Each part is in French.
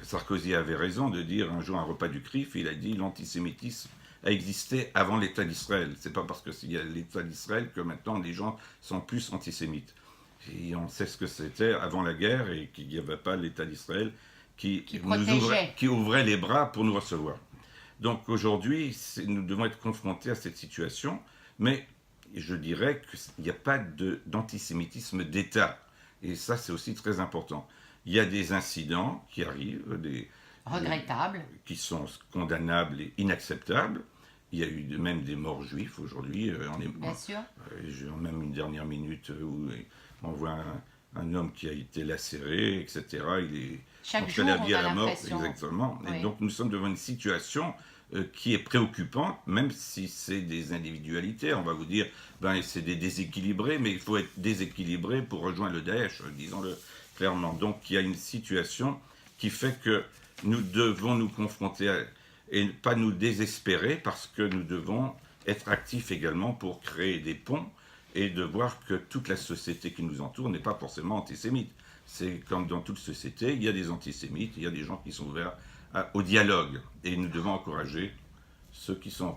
Sarkozy avait raison de dire un jour à un repas du CRIF, il a dit l'antisémitisme a existé avant l'État d'Israël. C'est pas parce qu'il y a l'État d'Israël que maintenant les gens sont plus antisémites. Et on sait ce que c'était avant la guerre et qu'il n'y avait pas l'État d'Israël qui ouvrait les bras pour nous recevoir. Donc aujourd'hui, nous devons être confrontés à cette situation, mais je dirais qu'il n'y a pas d'antisémitisme d'État. Et ça, c'est aussi très important. Il y a des incidents qui arrivent, regrettables, qui sont condamnables et inacceptables. Il y a eu même des morts juifs aujourd'hui. Bien sûr. Même une dernière minute où on voit un homme qui a été lacéré, etc. Il est chaque entre jour, la vie on et a la mort, l'impression. exactement. Oui. Et donc nous sommes devant une situation qui est préoccupante, même si c'est des individualités. On va vous dire, ben, c'est des déséquilibrés, mais il faut être déséquilibré pour rejoindre le Daesh, disons-le clairement. Donc il y a une situation qui fait que nous devons nous confronter et pas nous désespérer, parce que nous devons être actifs également pour créer des ponts et de voir que toute la société qui nous entoure n'est pas forcément antisémite. C'est comme dans toute société, il y a des antisémites, il y a des gens qui sont ouverts au dialogue. Et nous devons encourager ceux qui sont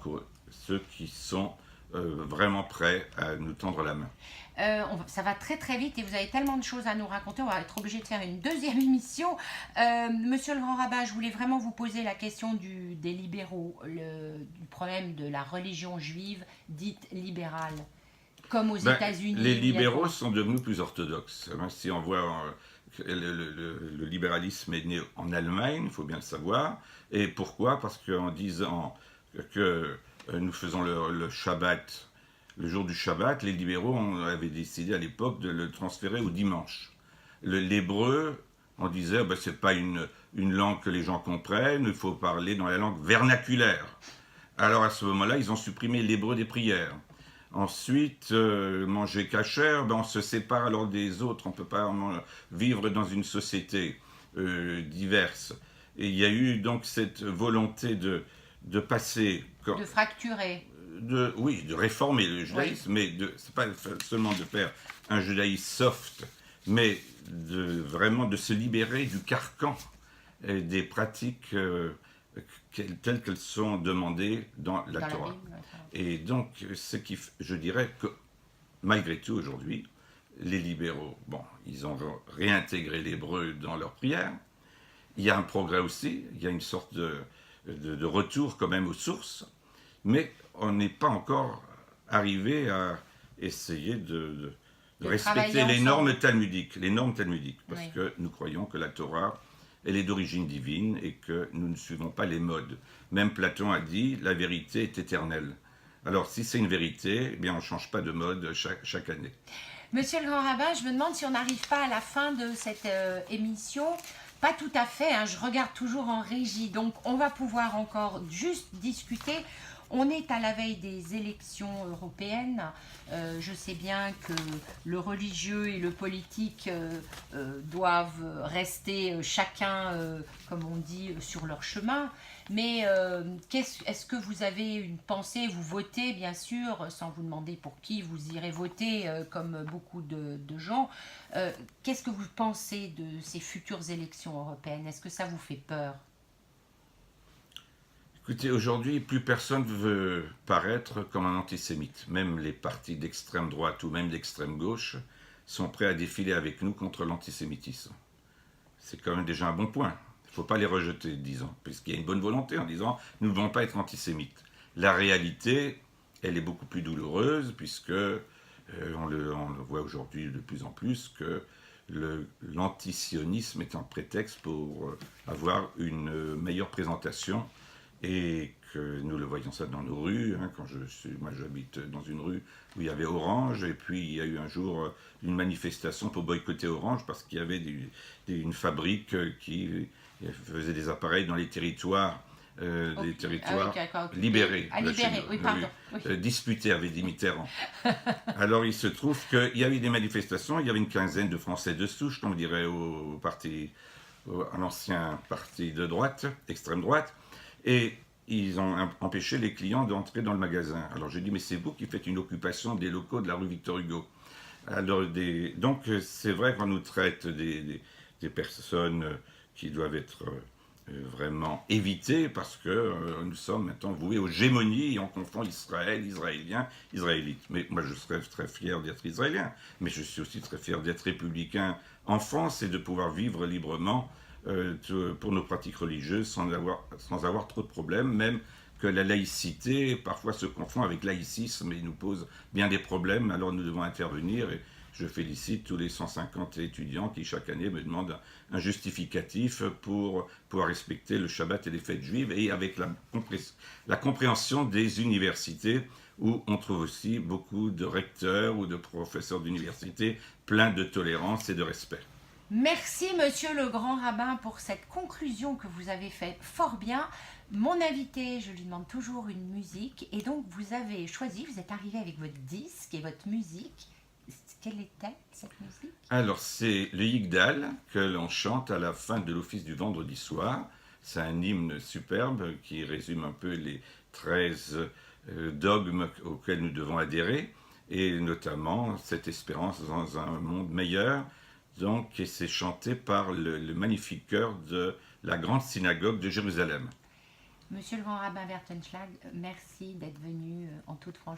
vraiment prêts à nous tendre la main. Ça va très très vite et vous avez tellement de choses à nous raconter, on va être obligé de faire une deuxième émission. Monsieur le grand rabbin, je voulais vraiment vous poser la question des libéraux, du problème de la religion juive dite libérale, comme aux États-Unis. Les libéraux sont devenus plus orthodoxes. Si on voit le libéralisme est né en Allemagne, il faut bien le savoir. Et pourquoi? Parce qu'en disant que nous faisons le Shabbat, le jour du Shabbat, les libéraux avaient décidé à l'époque de le transférer au dimanche. L'hébreu, on disait, c'est pas une langue que les gens comprennent, il faut parler dans la langue vernaculaire. Alors à ce moment-là, ils ont supprimé l'hébreu des prières. Ensuite, manger kasher, on se sépare alors des autres, on ne peut pas vivre dans une société diverse. Et il y a eu donc cette volonté de passer... De fracturer. Oui, de réformer le judaïsme, mais c'est pas seulement de faire un judaïsme soft, mais vraiment de se libérer du carcan et des pratiques telles qu'elles sont demandées dans la Torah. Et donc, je dirais que malgré tout aujourd'hui, les libéraux, ils ont réintégré l'hébreu dans leurs prières. Il y a un progrès aussi, il y a une sorte de retour quand même aux sources, mais on n'est pas encore arrivé à essayer de respecter les normes talmudiques, parce que nous croyons que la Torah, elle est d'origine divine et que nous ne suivons pas les modes. Même Platon a dit, la vérité est éternelle. Alors si c'est une vérité, eh bien on ne change pas de mode chaque année. Monsieur le grand rabbin, je me demande si on n'arrive pas à la fin de cette émission. Pas tout à fait, hein, je regarde toujours en régie, donc on va pouvoir encore juste discuter. On est à la veille des élections européennes. Je sais bien que le religieux et le politique doivent rester chacun, comme on dit, sur leur chemin. Mais est-ce que vous avez une pensée? Vous votez, bien sûr, sans vous demander pour qui vous irez voter, comme beaucoup de gens. Qu'est-ce que vous pensez de ces futures élections européennes? Est-ce que ça vous fait peur? Écoutez, aujourd'hui, plus personne ne veut paraître comme un antisémite. Même les partis d'extrême droite ou même d'extrême gauche sont prêts à défiler avec nous contre l'antisémitisme. C'est quand même déjà un bon point. Il ne faut pas les rejeter, disons, puisqu'il y a une bonne volonté en disant « nous ne voulons pas être antisémites ». La réalité, elle est beaucoup plus douloureuse, puisque on le voit aujourd'hui de plus en plus que l'antisionisme est un prétexte pour avoir une meilleure présentation. Et que nous le voyons ça dans nos rues, hein, moi j'habite dans une rue où il y avait Orange, et puis il y a eu un jour une manifestation pour boycotter Orange parce qu'il y avait une fabrique qui faisait des appareils dans les territoires, des territoires libérés, disputés, avait dit Mitterrand. Alors il se trouve qu'il y avait des manifestations, il y avait une quinzaine de Français de souche, comme on dirait à l'ancien parti de droite, extrême droite, et ils ont empêché les clients d'entrer dans le magasin. Alors j'ai dit, mais c'est vous qui faites une occupation des locaux de la rue Victor Hugo. Alors, donc c'est vrai qu'on nous traite des personnes qui doivent être vraiment évitées parce que nous sommes maintenant voués aux gémonies et on confond Israël, Israélien, Israélite. Mais moi je serais très fier d'être israélien, mais je suis aussi très fier d'être républicain en France et de pouvoir vivre librement pour nos pratiques religieuses sans avoir trop de problèmes, même que la laïcité parfois se confond avec laïcisme et nous pose bien des problèmes, alors nous devons intervenir. Et je félicite tous les 150 étudiants qui chaque année me demandent un justificatif pour pouvoir respecter le Shabbat et les fêtes juives, et avec la compréhension des universités où on trouve aussi beaucoup de recteurs ou de professeurs d'université pleins de tolérance et de respect. Merci, monsieur le grand rabbin, pour cette conclusion que vous avez faite fort bien. Mon invité, je lui demande toujours une musique, et donc vous avez choisi, vous êtes arrivé avec votre disque et votre musique. Quelle était cette musique? Alors, c'est le Yigdal que l'on chante à la fin de l'office du vendredi soir. C'est un hymne superbe qui résume un peu les 13 dogmes auxquels nous devons adhérer, et notamment cette espérance dans un monde meilleur. Donc, et c'est chanté par le magnifique chœur de la grande synagogue de Jérusalem. Monsieur le grand rabbin Wertenschlag, merci d'être venu en toute franchise.